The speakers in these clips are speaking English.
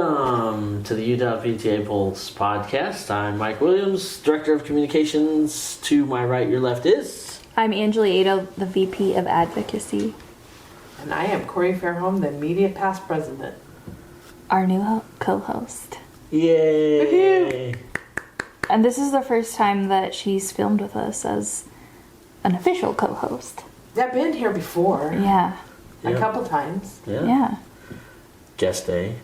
Welcome to the Utah PTA Pulse podcast. I'm Mike Williams, Director of Communications. To my right, your left is... I'm Angela Ado, the VP of Advocacy. And I am Corey Fairholm, the Media Past President. Our new co-host. Yay! And this is the first time that she's filmed with us as an official co-host. I've been here before. Yeah. A couple times. Yeah. Guest A.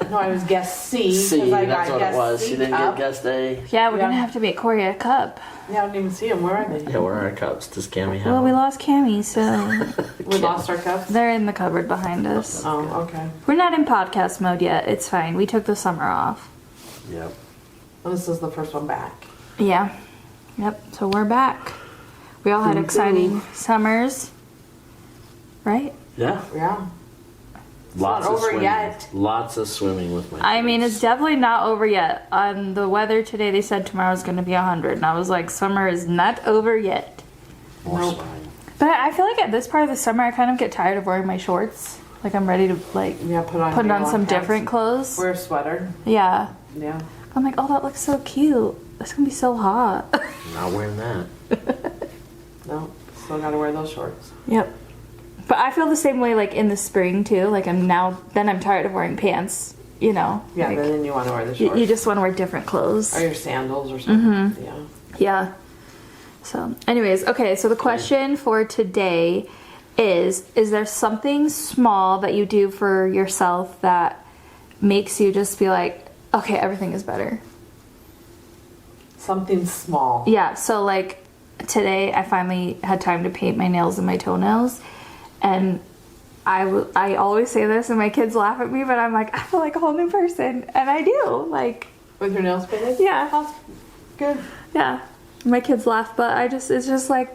No, I was guest C. C, I that's got what guest it was. C She didn't cup. get guest A. Yeah, we're Yeah. gonna have to make Corey a cup. Yeah, I don't even see them. Where are they? Yeah, where are our cups? Does Cammy have Well, we them? lost Cammy, so We lost our cups? they're in the cupboard behind us. Oh, okay. We're not in podcast mode yet. It's fine. We took the summer off. Yep. Well, this is the first one back. Yeah. Yep. So we're back. We all had exciting summers, right? Yeah. Yeah. Lots not of over swimming. yet. Lots of swimming with my I mean, kids. it's definitely not over yet. On the weather today, they said tomorrow's going to be 100. And I was like, summer is not over yet. More Nope. swimming. But I feel like at this part of the summer, I kind of get tired of wearing my shorts. Like, I'm ready to, like, Yeah, put on put your on long some pants. different clothes. Wear a sweater. Yeah. Yeah. I'm like, oh, that looks so cute. It's going to be so hot. Not wearing that. No, still gotta wear those shorts. Yep. But I feel the same way, like, in the spring, too. Like, I'm tired of wearing pants, you know. Yeah, like, but then you want to wear the you, shorts. you just want to wear different clothes. Or your sandals or something. Yeah. Yeah. So, anyways, okay, so the question for today is there something small that you do for yourself that makes you just be like, okay, everything is better? Something small. Yeah, so like today I finally had time to paint my nails and my toenails, and I always say this and my kids laugh at me, but I'm like, I feel like a whole new person, and I do, like, With your nails painted? yeah. That's good. Yeah, my kids laugh, but it's just like,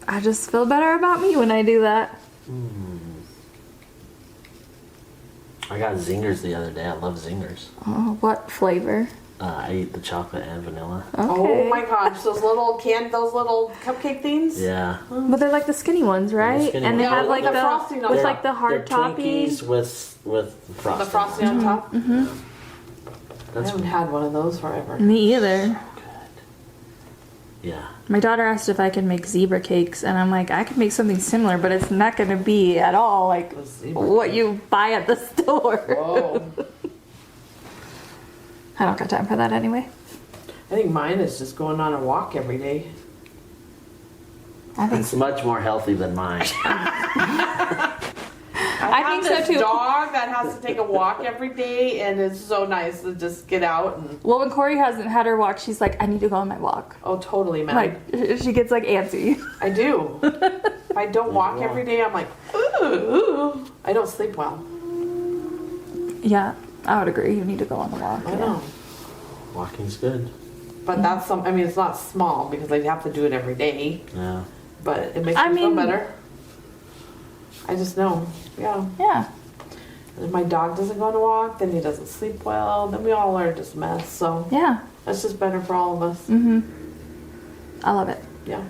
I just feel better about me when I do that. I got zingers the other day. I love zingers. Oh, what flavor? I eat the chocolate and vanilla. Okay. Oh my gosh, those little cupcake things? Yeah. But they're like the skinny ones, right? skinny And they ones. have Yeah, like with the the frosting on with top. like the hard They're topping. Twinkies with frosting. The frosting on top? I That's haven't had one of those forever. Me either. good. Yeah. My daughter asked if I could make zebra cakes, and I'm like, I could make something similar, but it's not going to be at all like The zebra what you buy at the store. Whoa. I don't got time for that anyway. I think mine is just going on a walk every day. I think It's much more healthy than mine. I think have so this too. dog that has to take a walk every day, and it's so nice to just get out and Well, when Corey hasn't had her walk, she's like, I need to go on my walk. totally man. Like, she gets like antsy. I do. If I don't walk every day, I'm like, ooh. I don't sleep well. Yeah, I would agree. You need to go on the walk. I yeah. know. Walking's good. But that's I mean, it's not small because I have to do it every day, Yeah. but it makes I me feel mean- better. I just know. Yeah. Yeah. And if my dog doesn't go on a walk, then he doesn't sleep well, then we all are just a mess. So Yeah. that's just better for all of us. I love it. Yeah.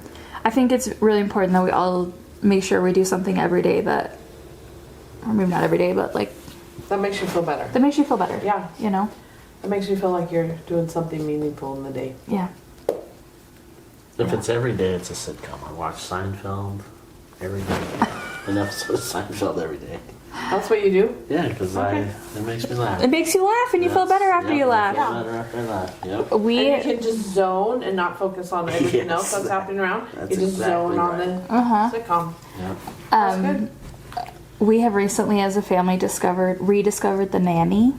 I think it's really important that we all make sure we do something every day that, or maybe not every day, but like, That makes you feel better. that makes you feel better. Yeah. You know? It makes you feel like you're doing something meaningful in the day. Yeah. If it's every day, it's a sitcom. I watch Seinfeld every day. An episode of Seinfeld every day. That's what you do? Yeah, because Okay. it makes me laugh. It makes you laugh and you feel better after you laugh. I feel better after I laugh. Yep. And you We, can just zone and not focus on everything Yes, else that's happening around. that's You just exactly zone on right. the Uh-huh. sitcom. Yep. That's um, good. we have recently as a family rediscovered The Nanny.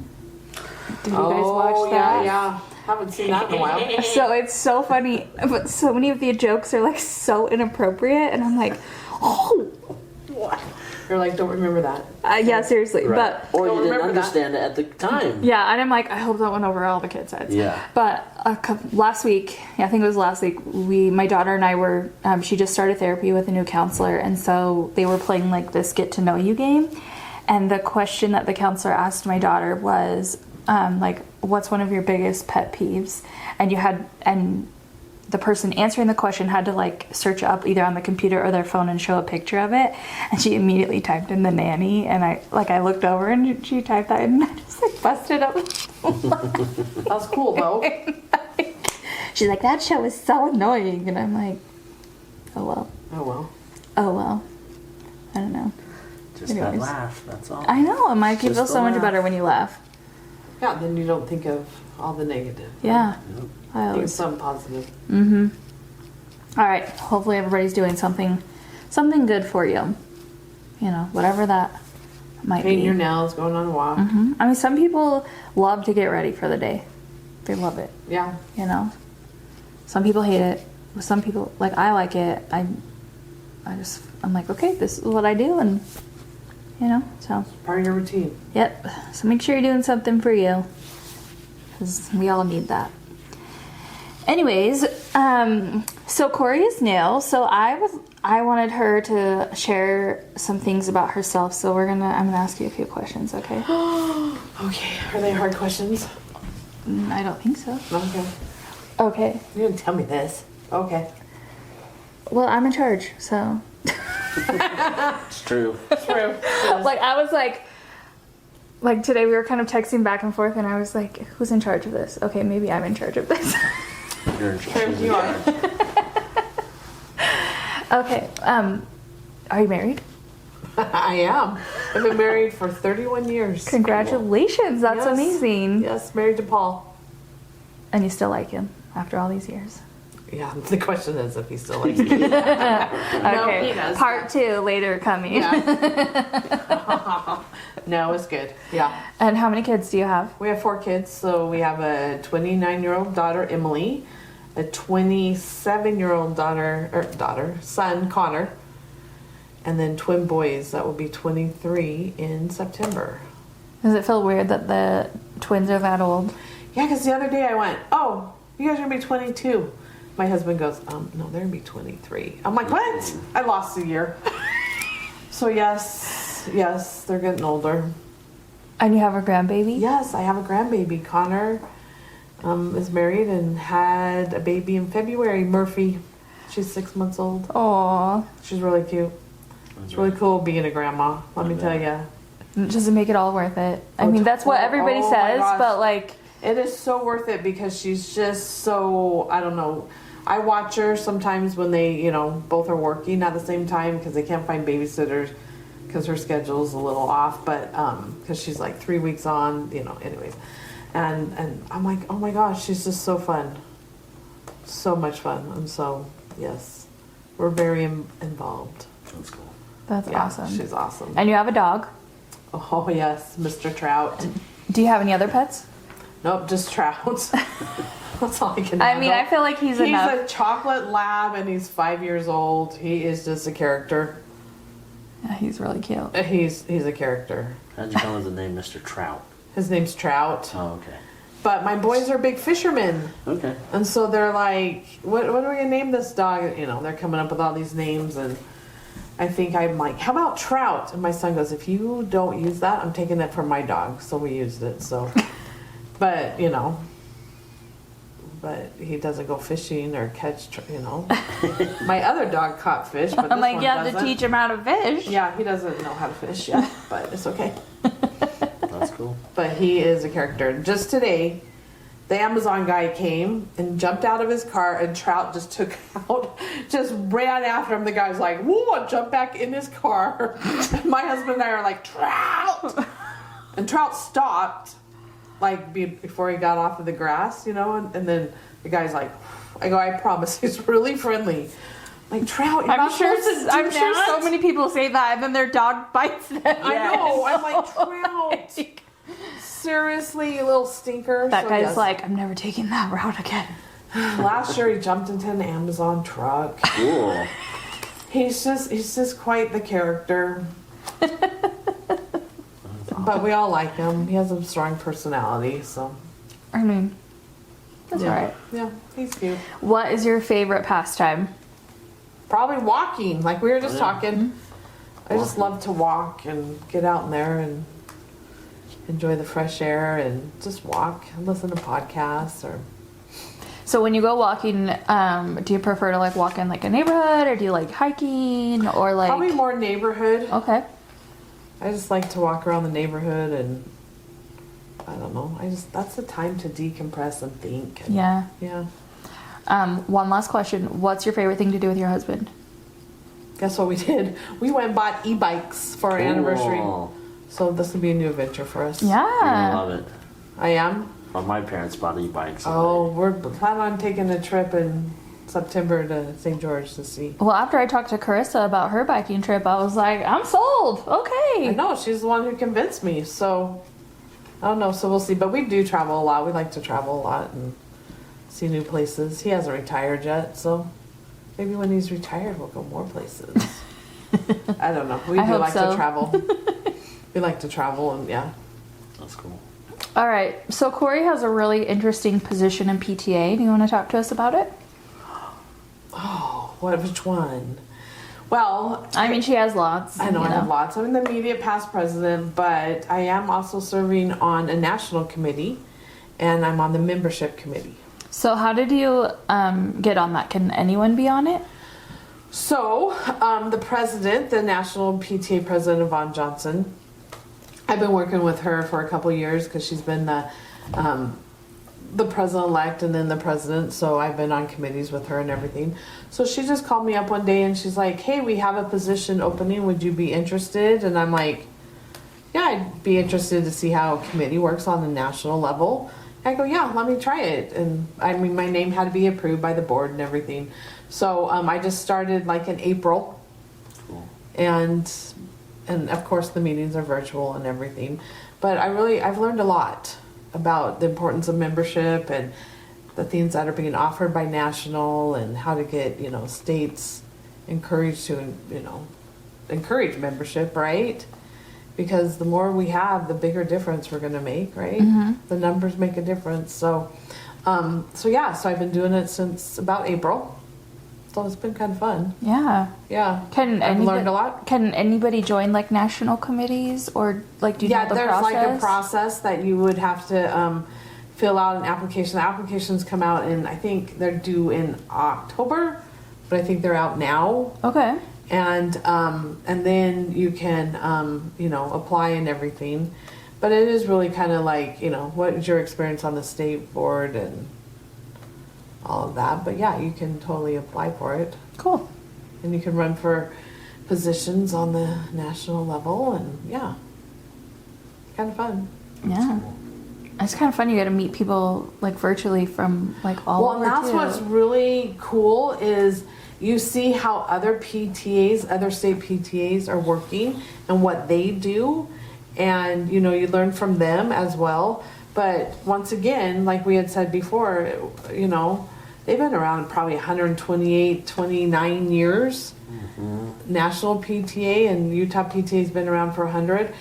Did you guys watch that? Yeah. Haven't seen that in a while. So it's so funny, but so many of the jokes are like so inappropriate, and I'm like, oh, You're like, don't remember that. yeah, seriously. Right. But Or you Don't didn't remember that. understand it at the time. yeah, and I'm like, I hope that went over all the kids' heads. Yeah. But last week, I think it was last week, my daughter and I were, she just started therapy with a new counselor, and so they were playing like this get to know you game, and the question that the counselor asked my daughter was, like, what's one of your biggest pet peeves? And the person answering the question had to like search up either on the computer or their phone and show a picture of it, and she immediately typed in the nanny, and I looked over and she typed that in, and I just like busted up. That's cool though. She's like, that show is so annoying, and I'm like, oh well. Oh well. Oh well. I don't know. Just that Anyways. laugh, that's all. I know, it might Just feel the so much laugh. better when you laugh. Yeah, then you don't think of all the negative. Yeah. Yep. I Think always. some positive. Mm-hmm. All right. Hopefully everybody's doing something good for you. You know, whatever that might Painting be. your nails, going on a walk. Mhm. I mean, some people love to get ready for the day. They love it. Yeah. You know. Some people hate it. Some people like. I like it. I'm like, okay, this is what I do, and you know, so. Part of your routine. Yep. So make sure you're doing something for you, because we all need that. Anyways, so Corey is new. So I wanted her to share some things about herself. So I'm gonna ask you a few questions. Okay? Okay. Are they hard questions? I don't think so. Okay. Okay. You didn't tell me this. Okay. Well, I'm in charge, so. It's true. True. Like I was like today we were kind of texting back and forth, and I was like, who's in charge of this? Okay, maybe I'm in charge of this. You're in charge. You are. Okay. Are you married? I am. I've been married for 31 years. Congratulations. That's Yes. amazing. Yes, married to Paul. And you still like him after all these years. Yeah, the question is if he still likes me. Okay. he does. Part 2 later coming. Yeah. No, it's good. Yeah. And how many kids do you have? We have 4 kids. So we have a 29-year-old daughter, Emily, a 27-year-old son, Connor, and then twin boys that will be 23 in September. Does it feel weird that the twins are that old? Yeah, because the other day I went, oh, you guys are going to be 22. My husband goes, no, they're going to be 23. I'm like, what? I lost a year. So yes, they're getting older. And you have a grandbaby? Yes, I have a grandbaby. Connor is married and had a baby in February, Murphy. She's 6 months old. Aw. She's really cute. It's really cool being a grandma, let me tell you. Does it make it all worth it? I Oh, mean, that's what everybody oh my says, gosh. but like... It is so worth it because she's just so, I don't know. I watch her sometimes when they, both are working at the same time because they can't find babysitters because her schedule's a little off, but because she's like 3 weeks on, anyways. And I'm like, oh my gosh, she's just so fun. So much fun. And so, yes, we're very involved. That's cool. That's Yeah, awesome. she's awesome. And you have a dog. Oh, yes, Mr. Trout. Do you have any other pets? Nope, just Trout. That's all I can I mean, handle. I feel like he's enough. a chocolate lab and he's 5 years old. He is just a character. Yeah, he's really cute. He's a character. How'd you come with the name Mr. Trout? His name's Trout. Oh, okay. But my boys are big fishermen. Okay. And so they're like, what are we going to name this dog? They're coming up with all these names. And I think I'm like, how about Trout? And my son goes, if you don't use that, I'm taking it from my dog. So we used it. So, but, but he doesn't go fishing or catch, My other dog caught fish, but I'm this like, one you have to doesn't. teach him how to fish. Yeah, he doesn't know how to fish yet, but it's okay. That's cool. But he is a character. Just today, the Amazon guy came and jumped out of his car, and Trout just took out, just ran after him. The guy was like, whoa, and jumped back in his car. And my husband and I are like, Trout! And Trout stopped, like, before he got off of the grass, and then the guy's like, I promise, he's really friendly. Like, Trout, you're not supposed to do I'm sure that. so many people say that, and then their dog bites them. I know. I'm like, Trout. Seriously, you little stinker. That So, guy's yes. like, I'm never taking that route again. Last year he jumped into an Amazon truck. Cool. He's just quite the character. But we all like him. He has a strong personality, so I mean, that's yeah. alright. Yeah, he's cute. What is your favorite pastime? Probably walking, like we were just Yeah. talking. I just love to walk and get out in there and enjoy the fresh air and just walk and listen to podcasts or So when you go walking, do you prefer to like walk in like a neighborhood, or do you like hiking, or like? Probably more neighborhood. Okay. I just like to walk around the neighborhood, and I don't know. That's the time to decompress and think. And, Yeah. Yeah. One last question. What's your favorite thing to do with your husband? Guess what we did? We went and bought e-bikes for our anniversary. So this will be a new adventure for us. I Yeah. love it. I am. Well, my parents bought e-bikes. Oh, we're planning on taking a trip in September to St. George to see. Well, after I talked to Carissa about her biking trip, I was like, I'm sold. I Okay. know, she's the one who convinced me. So, I don't know. So we'll see. But we do travel a lot. We like to travel a lot and see new places. He hasn't retired yet. So maybe when he's retired, we'll go more places. I don't know. We I do hope like so. to travel. We like to travel, and yeah. That's cool. All right. So Corey has a really interesting position in PTA. Do you want to talk to us about it? Oh, which one? Well, I mean, she has lots. I know you I have lots. I'm in the immediate past president, but I am also serving on a national committee, and I'm on the membership committee. So how did you get on that? Can anyone be on it? So, the president, the national PTA president, Yvonne Johnson, I've been working with her for a couple years because she's been the president-elect and then the president. So I've been on committees with her and everything. So she just called me up one day and she's like, "Hey, we have a position opening. Would you be interested?" And I'm like, "Yeah, I'd be interested to see how a committee works on the national level." I go, "Yeah, let me try it." And I mean, my name had to be approved by the board and everything. So I just started like in April. Cool. And of course the meetings are virtual and everything. But I've learned a lot about the importance of membership and the things that are being offered by national and how to get, states encouraged to, encourage membership, right? Because the more we have, the bigger difference we're going to make, right? Mm-hmm. The numbers make a difference. So I've been doing it since about April. So it's been kind of fun. Yeah. Yeah. I've learned a lot. Can anybody join like national committees, or like do you know the there's process? like a process that you would have to fill out an application. The applications come out in, I think they're due in October, but I think they're out now. Okay. And then you can apply and everything. But it is really kind of like, what is your experience on the state board and all of that. But yeah, you can totally apply for it. Cool. And you can run for positions on the national level, and yeah, kind of fun. Yeah. It's kind of fun. You get to meet people like virtually from like all Well, over and that's too. what's really cool is you see how other PTAs, other state PTAs are working and what they do, and you learn from them as well. But once again, like we had said before, they've been around probably 128, 29 years. Mm-hmm. National PTA and Utah PTA has been around for 100.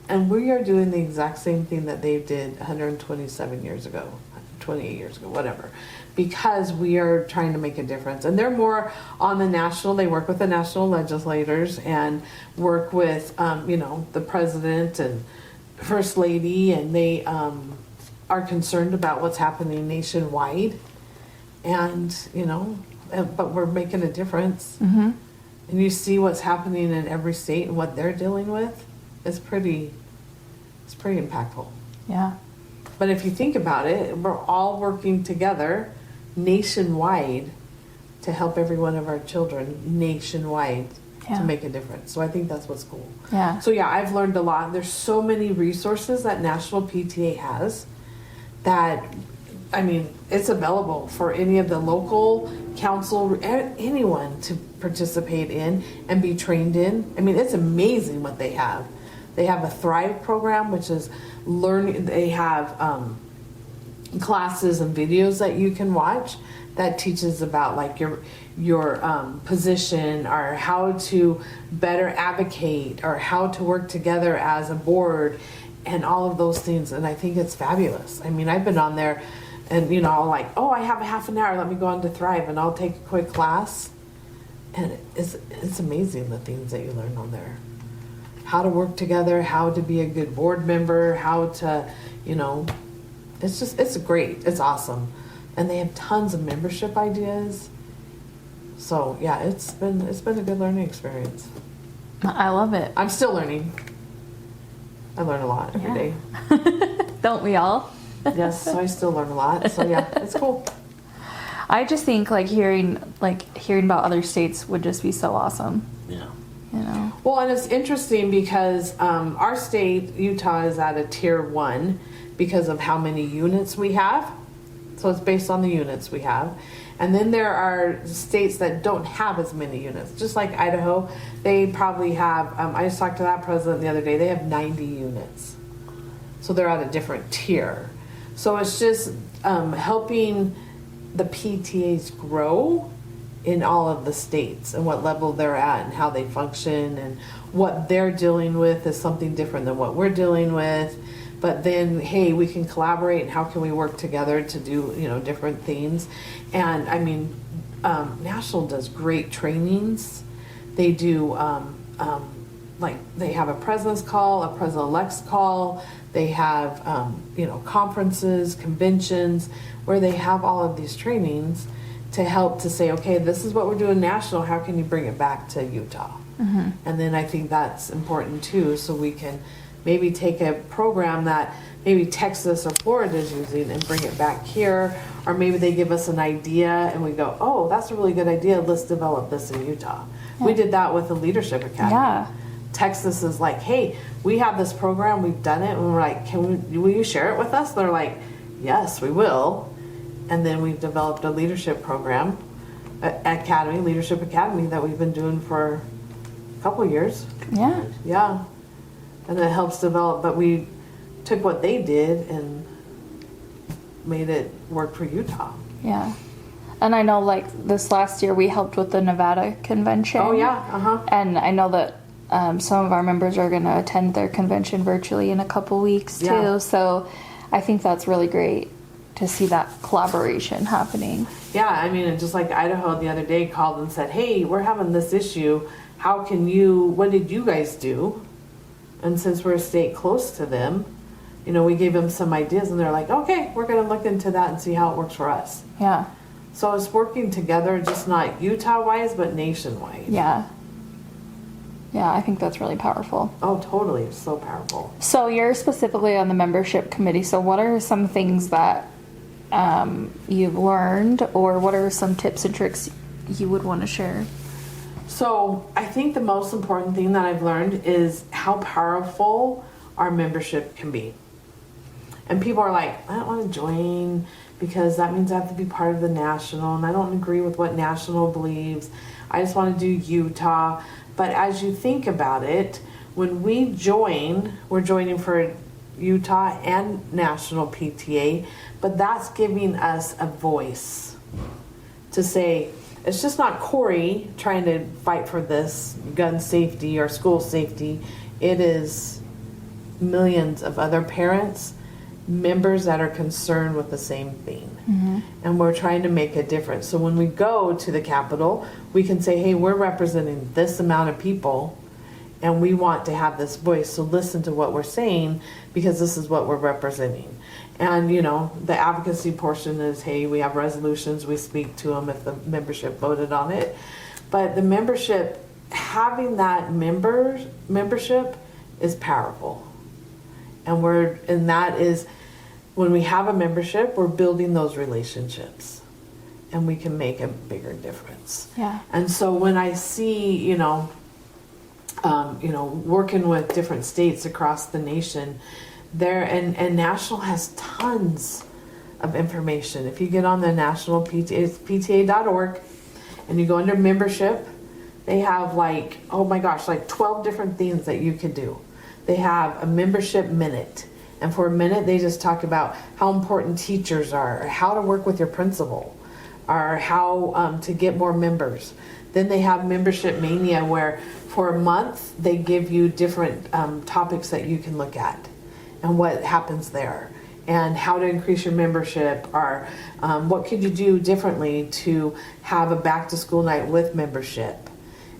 And we are doing the exact same thing that they did 127 years ago, 28 years ago, whatever. Because we are trying to make a difference. And they're more on the national, they work with the national legislators and work with, the president and First Lady, and they are concerned about what's happening nationwide. And, but we're making a difference. Mm-hmm. And you see what's happening in every state and what they're dealing with. It's pretty impactful. Yeah. But if you think about it, we're all working together nationwide to help every one of our children nationwide Yeah. to make a difference. So I think that's what's cool. Yeah. So yeah, I've learned a lot. There's so many resources that National PTA has that, I mean, it's available for any of the local council, anyone to participate in and be trained in. I mean, it's amazing what they have. They have a Thrive program, which is learning. They have classes and videos that you can watch that teaches about like your position, or how to better advocate, or how to work together as a board, and all of those things. And I think it's fabulous. I mean, I've been on there, and I'll like, oh, I have a half an hour. Let me go on to Thrive, and I'll take a quick class. And it's amazing the things that you learn on there. How to work together, how to be a good board member, how to, it's great. It's awesome. and they have tons of membership ideas. So yeah, it's been a good learning experience. I love it. I'm still learning. I learn a lot every day. Don't we all? Yes, so I still learn a lot. So yeah, it's cool. I just think hearing about other states would just be so awesome. Yeah. You know. Well, and it's interesting because our state, Utah, is at a tier 1 because of how many units we have. So it's based on the units we have. And then there are states that don't have as many units. Just like Idaho, they probably have, I just talked to that president the other day, they have 90 units. So they're at a different tier. So it's just helping the PTAs grow in all of the states and what level they're at and how they function, and what they're dealing with is something different than what we're dealing with. But then, hey, we can collaborate, and how can we work together to do, different things. And I mean, National does great trainings. They do, they have a president's call, a president-elect's call. They have, conferences, conventions, where they have all of these trainings to help to say, okay, this is what we're doing National. How can you bring it back to Utah? Mm-hmm. And then I think that's important too, so we can maybe take a program that maybe Texas or Florida is using and bring it back here, or maybe they give us an idea and we go, oh, that's a really good idea, let's develop this in Utah. Yeah. We did that with the Leadership Academy. Yeah. Texas is like, hey, we have this program, we've done it, and we're like, will you share it with us? They're like, yes, we will. And then we've developed a leadership program, Leadership Academy, that we've been doing for a couple of years. Yeah. Yeah. And it helps develop, but we took what they did and made it work for Utah. Yeah. And I know, this last year we helped with the Nevada convention. Oh, yeah. Uh-huh. And I know that some of our members are going to attend their convention virtually in a couple weeks, too. Yeah. So I think that's really great to see that collaboration happening. Yeah, I mean, just like Idaho the other day called and said, hey, we're having this issue. What did you guys do? And since we're a state close to them, we gave them some ideas, and they're like, okay, we're going to look into that and see how it works for us. Yeah. So it's working together, just not Utah-wise, but nation-wide. Yeah. Yeah, I think that's really powerful. Oh, totally. It's so powerful. So you're specifically on the membership committee. So what are some things that you've learned, or what are some tips and tricks you would want to share? So I think the most important thing that I've learned is how powerful our membership can be. And people are like, I don't want to join because that means I have to be part of the National, and I don't agree with what National believes. I just want to do Utah. But as you think about it, when we join, we're joining for Utah and National PTA, but that's giving us a voice to say, it's just not Corey trying to fight for this gun safety or school safety. It is millions of other parents, members that are concerned with the same thing. Mm-hmm. And we're trying to make a difference. So when we go to the Capitol, we can say, hey, we're representing this amount of people, and we want to have this voice. So listen to what we're saying, because this is what we're representing. And, the advocacy portion is, hey, we have resolutions, we speak to them if the membership voted on it. But the membership, having that membership is powerful. And that is, when we have a membership, we're building those relationships, and we can make a bigger difference. Yeah. And so when I see, working with different states across the nation, and National has tons of information. If you get on the National PTA, it's PTA.org, and you go under membership, they have 12 different things that you could do. They have a membership minute. And for a minute, they just talk about how important teachers are, or how to work with your principal, or how to get more members. Then they have Membership Mania, where for a month, they give you different topics that you can look at and what happens there, and how to increase your membership, or what could you do differently to have a back-to-school night with membership.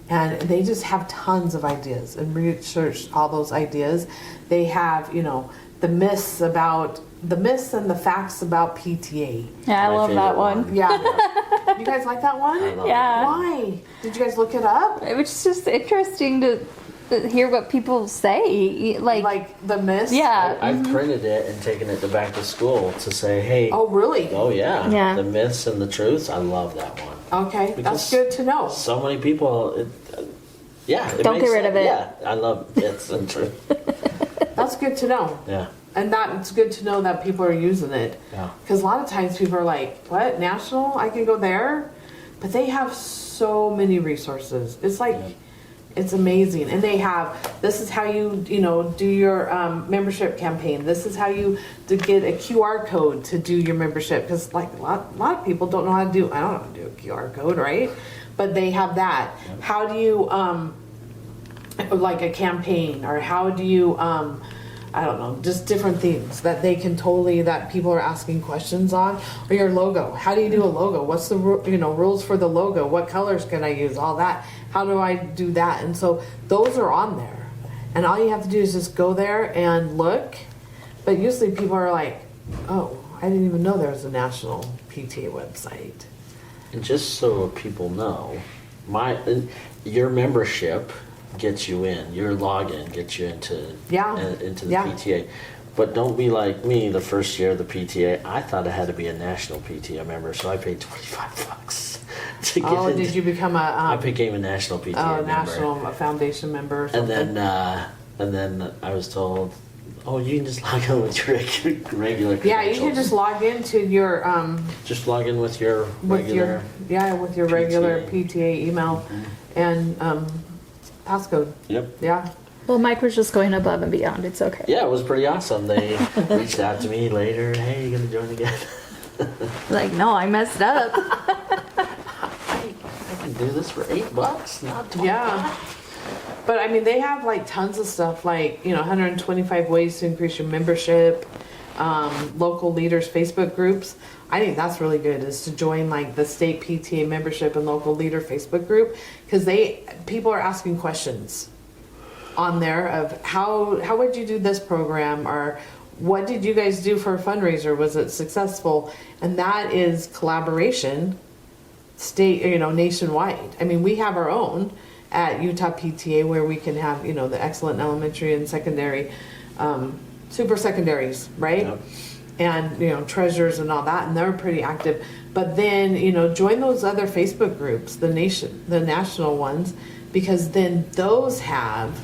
And they just have tons of ideas, and research all those ideas. They have, the myths about, the myths and the facts about PTA. Yeah, I My love that favorite one. Yeah. You guys like that one? I love Yeah. Why? Did you guys look it up? It was just interesting to hear what people say. Like the myths? yeah. I've printed it and taken it to back to school to say, hey, Oh, really? oh yeah, Yeah. the myths and the truths. I love that one. Okay, Because that's good to know. So many people, it Don't makes get rid of it. Yeah, I love myths and truth. That's good to know. Yeah, And it's good to know that people are using it. yeah. Because a lot of times people are like, what, national? I can go there? But they have so many resources. It's like, it's amazing. And they have, this is how you do your membership campaign. This is how you to get a QR code to do your membership. Because like a lot of people don't know how to do, I don't know how to do a QR code, right? But they have that. How do you, like a campaign, or how do you, I don't know, just different things that they can totally, that people are asking questions on. Or your logo. How do you do a logo? What's the rules for the logo? What colors can I use? All that. How do I do that? And so those are on there. And all you have to do is just go there and look. But usually people are like, oh, I didn't even know there was a national PTA website. And just so people know, your membership gets you in. Your login gets you into the PTA. But don't be like me. The first year of the PTA, I thought I had to be a national PTA member, so I paid $25 to get in. Did you become I became a national PTA member. national foundation member or something? And then I was told, oh, you can just log in with your regular Yeah, you can credentials. just log into your Just log in with your regular. with your regular PTA. PTA email and passcode. Yep. Yeah. Well, Mike was just going above and beyond. It's okay. Yeah, it was pretty awesome. They reached out to me later. Hey, you gonna join again? Like, no, I messed up. I can do this for $8, not $20. Yeah. But I mean, they have like tons of stuff, like 125 ways to increase your membership, local leaders Facebook groups. I think that's really good, is to join like the state PTA membership and local leader Facebook group, because people are asking questions on there of how would you do this program, or what did you guys do for a fundraiser? Was it successful? And that is collaboration, state, nationwide. I mean, we have our own at Utah PTA, where we can have, the excellent elementary and secondary, super secondaries, right? Yep. And, treasures and all that, and they're pretty active. But then, join those other Facebook groups, the national ones, because then those have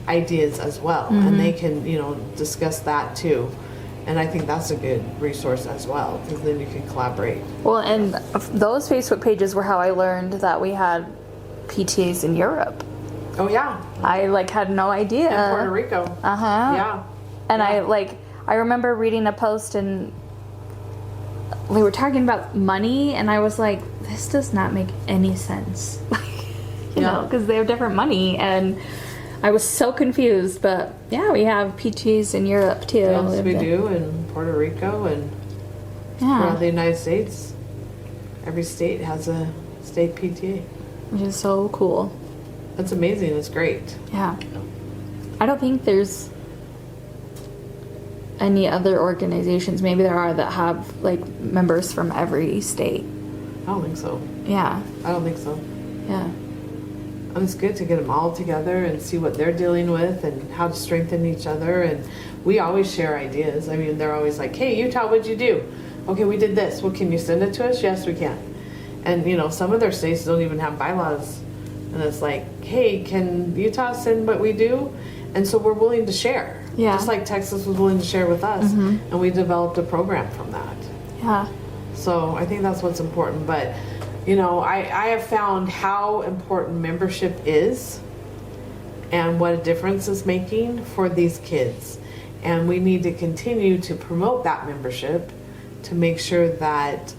ideas as well, and they can, discuss that too. And I think that's a good resource as well, because then you can collaborate. Well, and those Facebook pages were how I learned that we had PTAs in Europe. Oh yeah, I had no idea. in Puerto Rico. Uh-huh. Yeah. And Yeah. I remember reading a post and we were talking about money, and I was like, this does not make any sense. Because they have different money, and I was so confused. But yeah, we have PTs in Europe too. Yes, we do, in Puerto Rico and throughout the Yeah, United States. Every state has a state PTA. which is so cool. That's amazing. It's great. Yeah. I don't think there's any other organizations, maybe there are, that have members from every state. I don't think so. Yeah. I don't think so. Yeah. And it's good to get them all together and see what they're dealing with and how to strengthen each other. And we always share ideas. I mean, they're always like, hey, Utah, what'd you do? Okay, we did this. Well, can you send it to us? Yes, we can. And, some of their states don't even have bylaws. And it's like, hey, can Utah send what we do? And so we're willing to share. Yeah. Just like Texas was willing to share with us. And we developed a program from that. Yeah. So I think that's what's important. But, I have found how important membership is and what a difference it's making for these kids. And we need to continue to promote that membership to make sure that,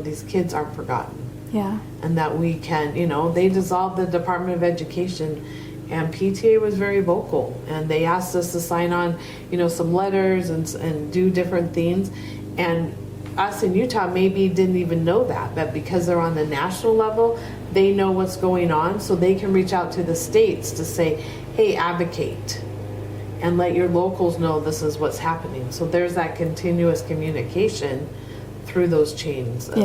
these kids aren't forgotten. Yeah. And that we can, they dissolved the Department of Education, and PTA was very vocal, and they asked us to sign on, some letters and do different things. And us in Utah maybe didn't even know that, but because they're on the national level, they know what's going on, so they can reach out to the states to say, hey, advocate. and let your locals know this is what's happening. So there's that continuous communication through those chains of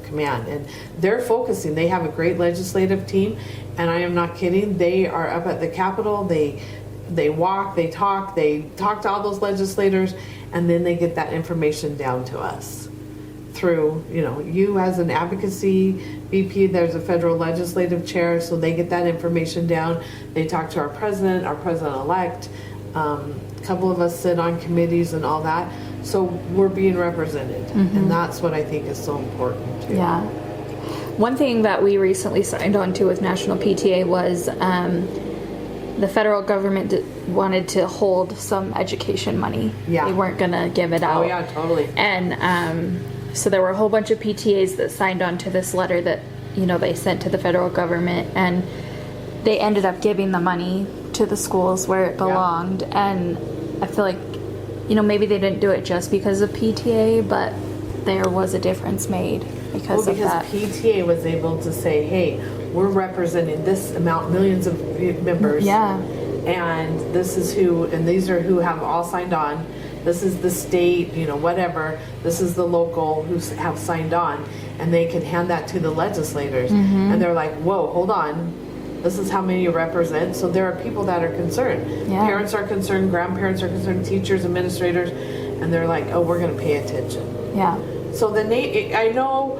command. And they're focusing. They have a great legislative team, and I am not kidding. They are up at the Capitol. They walk, they talk to all those legislators, and then they get that information down to us through, you as an advocacy VP. There's a federal legislative chair, so they get that information down. They talk to our president-elect. A couple of us sit on committees and all that. So we're being represented, and that's what I think is so important too. Yeah. One thing that we recently signed on to with National PTA was the federal government wanted to hold some education money. Yeah. They weren't going to give it out. Oh, yeah, totally. And so there were a whole bunch of PTAs that signed on to this letter that, they sent to the federal government, and they ended up giving the money to the schools where it belonged. Yeah. And I feel like, maybe they didn't do it just because of PTA, but there was a difference made because of that. PTA was able to say, hey, we're representing this amount, millions of members. Yeah. And this is who, and these are who have all signed on. This is the state, whatever. This is the local who have signed on. And they can hand that to the legislators. And they're like, whoa, hold on. This is how many you represent. So there are people that are concerned. Yeah. Parents are concerned, grandparents are concerned, teachers, administrators. And they're like, oh, we're going to pay attention. Yeah. So I know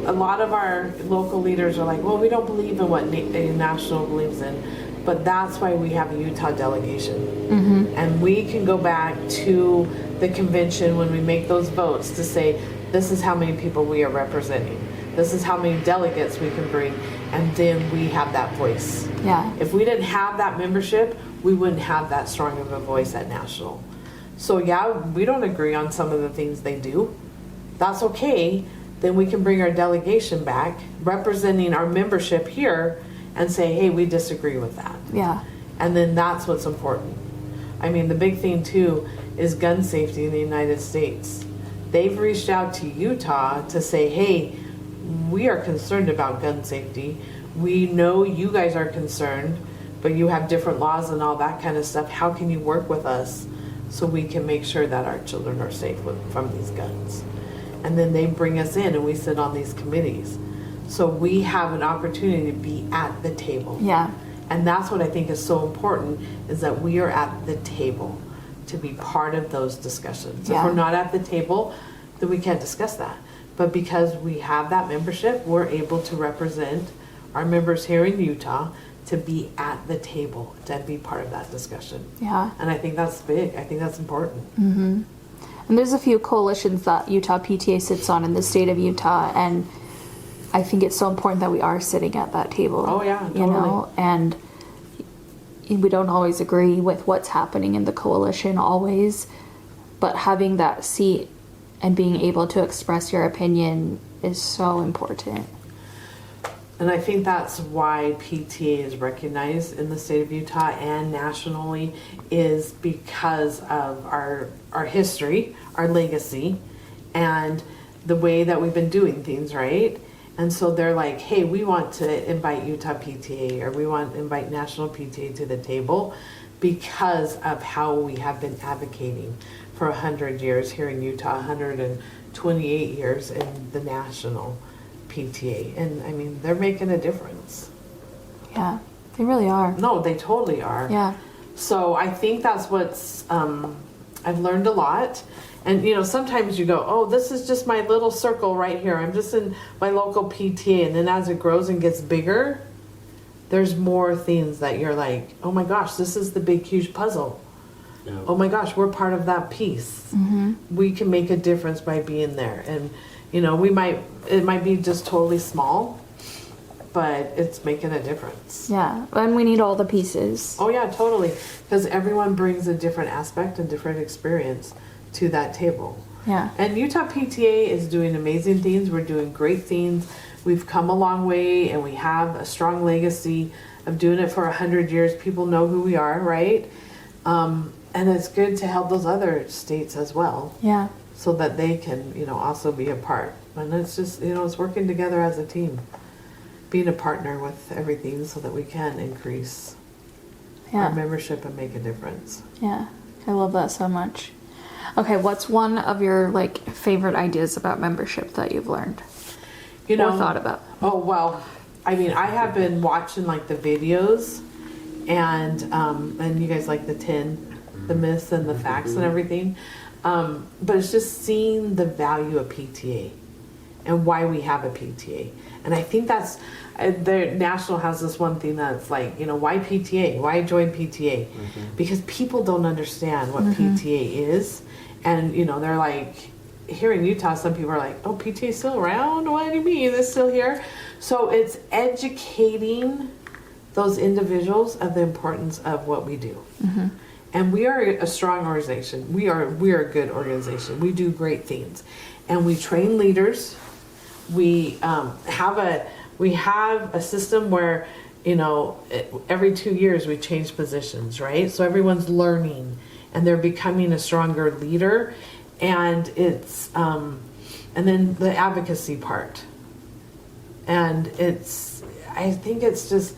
a lot of our local leaders are like, well, we don't believe in what national believes in. But that's why we have a Utah delegation. And we can go back to the convention when we make those votes to say, this is how many people we are representing. This is how many delegates we can bring. And then we have that voice. Yeah. If we didn't have that membership, we wouldn't have that strong of a voice at national. So yeah, we don't agree on some of the things they do. That's okay. Then we can bring our delegation back, representing our membership here, and say, hey, we disagree with that. Yeah. And then that's what's important. I mean, the big thing too is gun safety in the United States. They've reached out to Utah to say, hey, we are concerned about gun safety. We know you guys are concerned, but you have different laws and all that kind of stuff. How can you work with us so we can make sure that our children are safe from these guns? And then they bring us in and we sit on these committees. So we have an opportunity to be at the table. Yeah. And that's what I think is so important, is that we are at the table to be part of those discussions. Yeah. If we're not at the table, then we can't discuss that. But because we have that membership, we're able to represent our members here in Utah to be at the table, to be part of that discussion. Yeah. And I think that's big. I think that's important. Mm-hmm. And there's a few coalitions that Utah PTA sits on in the state of Utah, and I think it's so important that we are sitting at that table. Oh yeah, totally. And we don't always agree with what's happening in the coalition always, but having that seat and being able to express your opinion is so important. And I think that's why PTA is recognized in the state of Utah and nationally, is because of our history, our legacy, and the way that we've been doing things, right? And so they're like, hey, we want to invite Utah PTA, or we want to invite National PTA to the table because of how we have been advocating for 100 years here in Utah, 128 years in the national PTA. And I mean, they're making a difference. Yeah, they really are. No, they totally are. Yeah. So I think that's what's, I've learned a lot. And, sometimes you go, oh, this is just my little circle right here. I'm just in my local PTA. And then as it grows and gets bigger, there's more things that you're like, oh my gosh, this is the big, huge puzzle. Yeah. Oh my gosh, we're part of that piece. Mm-hmm. We can make a difference by being there. And, it might be just totally small, but it's making a difference. Yeah, and we need all the pieces. Oh yeah, totally. Because everyone brings a different aspect and different experience to that table. Yeah. And Utah PTA is doing amazing things. We're doing great things. We've come a long way, and we have a strong legacy of doing it for 100 years. People know who we are, right? And it's good to help those other states as well. Yeah. So that they can, also be a part. And it's just, it's working together as a team. Being a partner with everything so that we can increase Yeah. our membership and make a difference. Yeah, I love that so much. Okay, what's one of your like favorite ideas about membership that you've learned or thought about? Oh, well, I mean, I have been watching like the videos and you guys like the myths and the facts and everything. But it's just seeing the value of PTA and why we have a PTA. And I think that's, the National has this one thing that's like, why PTA? Why join PTA? Because people don't understand what PTA is. And, they're like, here in Utah, some people are like, oh, PTA is still around? What do you mean? It's still here? So it's educating those individuals of the importance of what we do. And we are a strong organization. We are a good organization. We do great things. And we train leaders. We have a system where, every 2 years we change positions, right? So everyone's learning and they're becoming a stronger leader. And it's, and then the advocacy part. And I think it's just,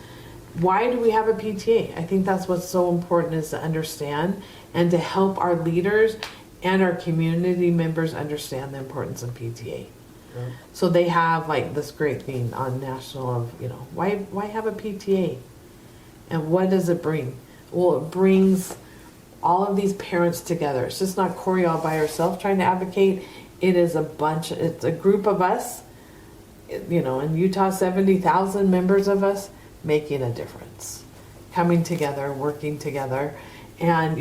why do we have a PTA? I think that's what's so important, is to understand and to help our leaders and our community members understand the importance of PTA. Yeah. So they have like this great thing on national of, why have a PTA? And what does it bring? Well, it brings all of these parents together. It's just not Corey all by herself trying to advocate. It's a group of us, in Utah, 70,000 members of us, making a difference, coming together, working together. And,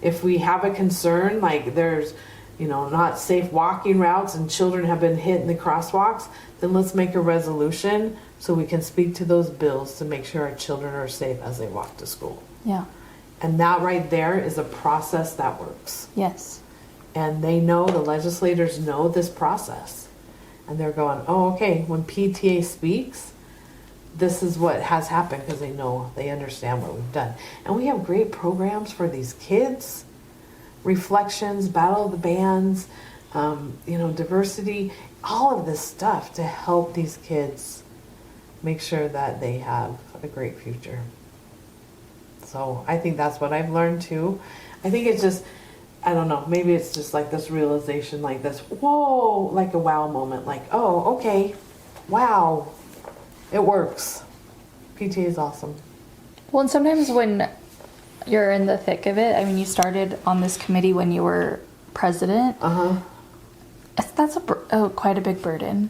if we have a concern, like there's, not safe walking routes and children have been hit in the crosswalks, then let's make a resolution so we can speak to those bills to make sure our children are safe as they walk to school. Yeah. And that right there is a process that works. Yes. And the legislators know this process. And they're going, oh, okay, when PTA speaks, this is what has happened, because they understand what we've done. And we have great programs for these kids. Reflections, Battle of the Bands, diversity, all of this stuff to help these kids make sure that they have a great future. So I think that's what I've learned too. I think it's just, I don't know, maybe it's just like this realization, like this, whoa, like a wow moment, like, oh, okay, wow, it works. PTA is awesome. Well, and sometimes when you're in the thick of it, I mean, you started on this committee when you were president. That's quite a big burden.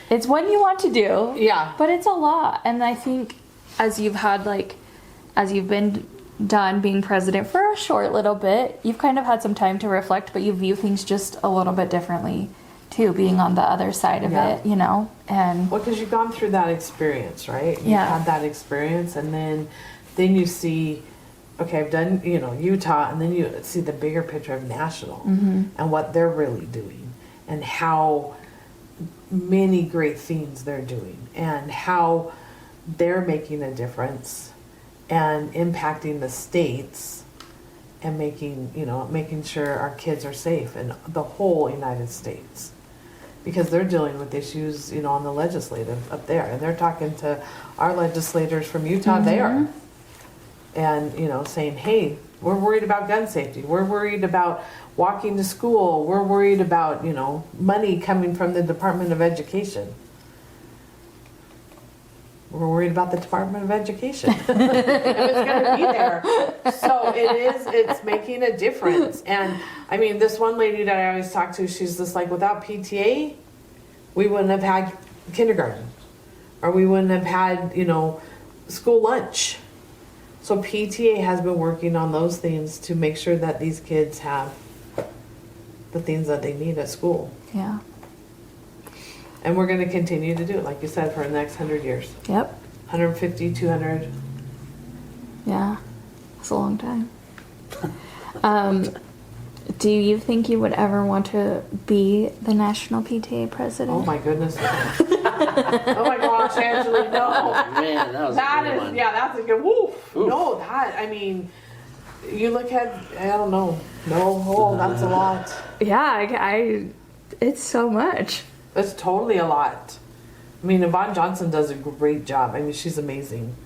It's what you want to do. Yeah. But it's a lot. And I think as you've been done being president for a short little bit, you've kind of had some time to reflect, but you view things just a little bit differently too, being on the other side of it, and well, because you've gone through that experience, right? You've had that experience, and then you see, okay, I've done, Utah, and then you see the bigger picture of national and what they're really doing and how many great things they're doing and how they're making a difference and impacting the states and making sure our kids are safe in the whole United States, because they're dealing with issues, on the legislative up there, and they're talking to our legislators from Utah there, and saying, hey, we're worried about gun safety, we're worried about walking to school, we're worried about money coming from the Department of Education. We're worried about the Department of Education. If it's going to be there. So it's making a difference. And I mean, this one lady that I always talk to, she's just like, without PTA, we wouldn't have had kindergarten, or we wouldn't have had, school lunch. So PTA has been working on those things to make sure that these kids have the things that they need at school. Yeah. And we're going to continue to do it, like you said, for the next 100 years. Yep. 150, 200. Yeah. It's a long time. Do you think you would ever want to be the national PTA president? Oh my goodness. Oh my gosh, Angela, no. Man, that was a good one. Yeah, that's a good, woof. No, you look at, I don't know. No, that's a lot. Yeah, it's so much. It's totally a lot. I mean, Yvonne Johnson does a great job. I mean, she's amazing.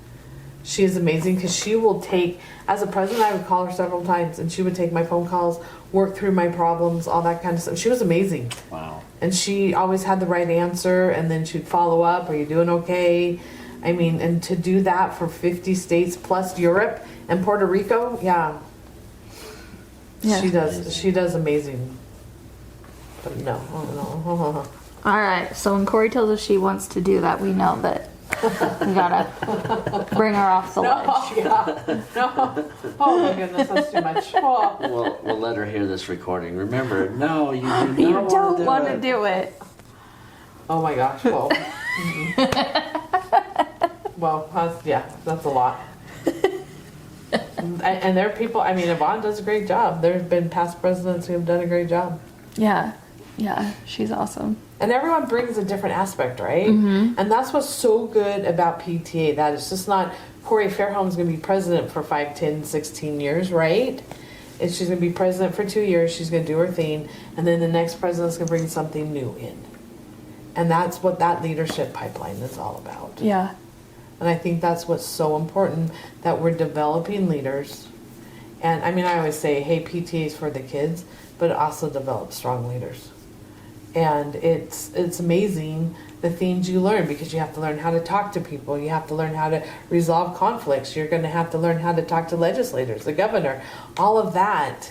She is amazing because she will take, as a president, I would call her several times and she would take my phone calls, work through my problems, all that kind of stuff. She was amazing. Wow. And she always had the right answer, and then she'd follow up, are you doing okay? I mean, and to do that for 50 states plus Europe and Puerto Rico, yeah. She does amazing. But no. All right, so when Corey tells us she wants to do that, we know that we gotta bring her off the ledge. Yeah. No. Oh my goodness, that's too much. Oh. We'll let her hear this recording. Remember, no, you do You not don't want to do it. Oh my gosh. Well, well, that's a lot. And there are people. I mean, Yvonne does a great job. There's been past presidents who have done a great job. Yeah, she's awesome. And everyone brings a different aspect, right? Mm-hmm. And that's what's so good about PTA. That it's just not Corey Fairholm's going to be president for 5, 10, 16 years, right? She's going to be president for 2 years. She's going to do her thing. And then the next president's going to bring something new in. And that's what that leadership pipeline is all about. Yeah. And I think that's what's so important, that we're developing leaders. And I mean, I always say, hey, PTA is for the kids, but it also develops strong leaders. And it's amazing the things you learn, because you have to learn how to talk to people. You have to learn how to resolve conflicts. You're going to have to learn how to talk to legislators, the governor, all of that.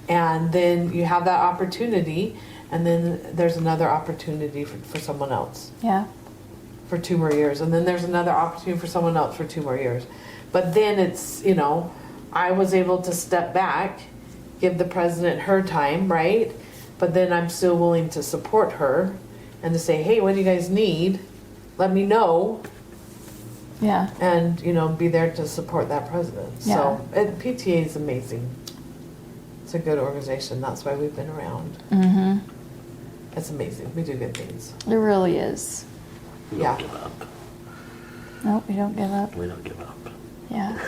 And then you have that opportunity, and then there's another opportunity for someone else. Yeah. For 2 more years. And then there's another opportunity for someone else for 2 more years. But then it's, I was able to step back, give the president her time, right? But then I'm still willing to support her and to say, hey, what do you guys need? Let me know. Yeah. And, be there to support that president. Yeah. So PTA is amazing. It's a good organization. That's why we've been around. Mm-hmm. It's amazing. We do good things. It really is. We don't give up. Nope, we don't give up. We don't give up. Yeah.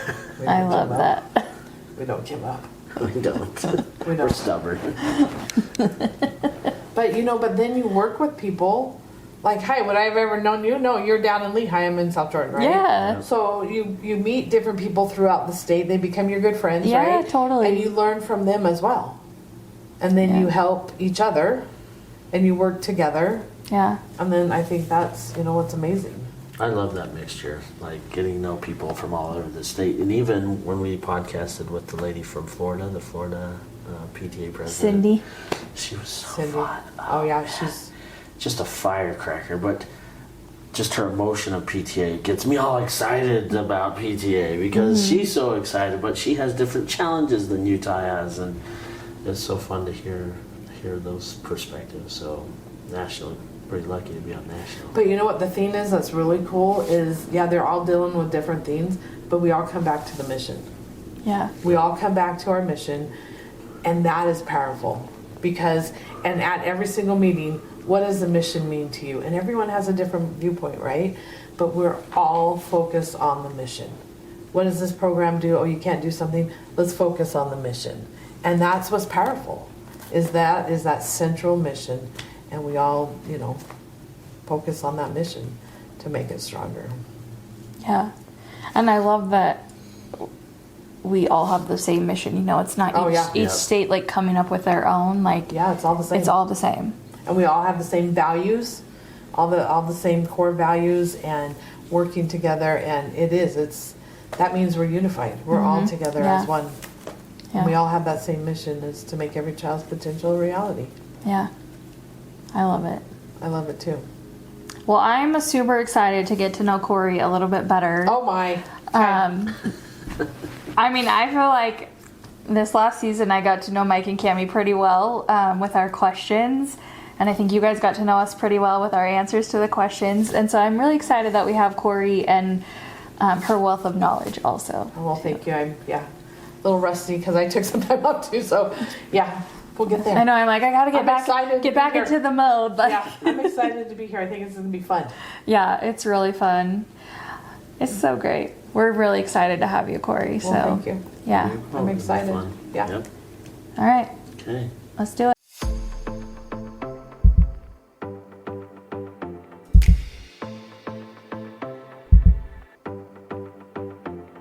I love that. We don't give up. We don't. We're stubborn. But then you work with people. Like, hi, would I have ever known you? No, you're down in Lehigh. I'm in South Jordan, right? Yeah. So you meet different people throughout the state. They become your good friends, Yeah, right? Yeah, totally. And you learn from them as well. And then you help each other, and you work together. Yeah. And then I think that's, what's amazing. I love that mixture, like getting to know people from all over the state. And even when we podcasted with the lady from Florida, the Florida PTA president. Cindy. She was so Cindy. fun. Oh, yeah, she's just a firecracker, but just her emotion of PTA gets me all excited about PTA because she's so excited, but she has different challenges than Utah has, and it's so fun to hear those perspectives. So national, pretty lucky to be on national. But you know what the thing is that's really cool is, they're all dealing with different things, but we all come back to the mission. Yeah. We all come back to our mission, and that is powerful because, and at every single meeting, what does the mission mean to you? And everyone has a different viewpoint, right? But we're all focused on the mission. What does this program do? Oh, you can't do something? Let's focus on the mission. And that's what's powerful, is that central mission. And we all, focus on that mission to make it stronger. Yeah. And I love that we all have the same mission. It's not each state like coming up with their own. Like, it's all the same. It's all the same. And we all have the same values, all the same core values, and working together. And that means we're unified. We're all together as one. Yeah. And we all have that same mission, is to make every child's potential a reality. Yeah. I love it. I love it too. Well, I'm super excited to get to know Corey a little bit better. Oh my. I mean, I feel like this last season I got to know Mike and Cammie pretty well with our questions. And I think you guys got to know us pretty well with our answers to the questions. And so I'm really excited that we have Corey and her wealth of knowledge also. Oh, well, thank you. I'm a little rusty because I took some time off too. So, we'll get there. I know. I'm like, I got to get back into the mode. But I'm excited to be here. I think it's going to be fun. Yeah, it's really fun. It's so great. We're really excited to have you, Corey. Well, thank you. Yeah. I'm excited. Fun. Yeah. Yep. All right. Okay. Let's do it.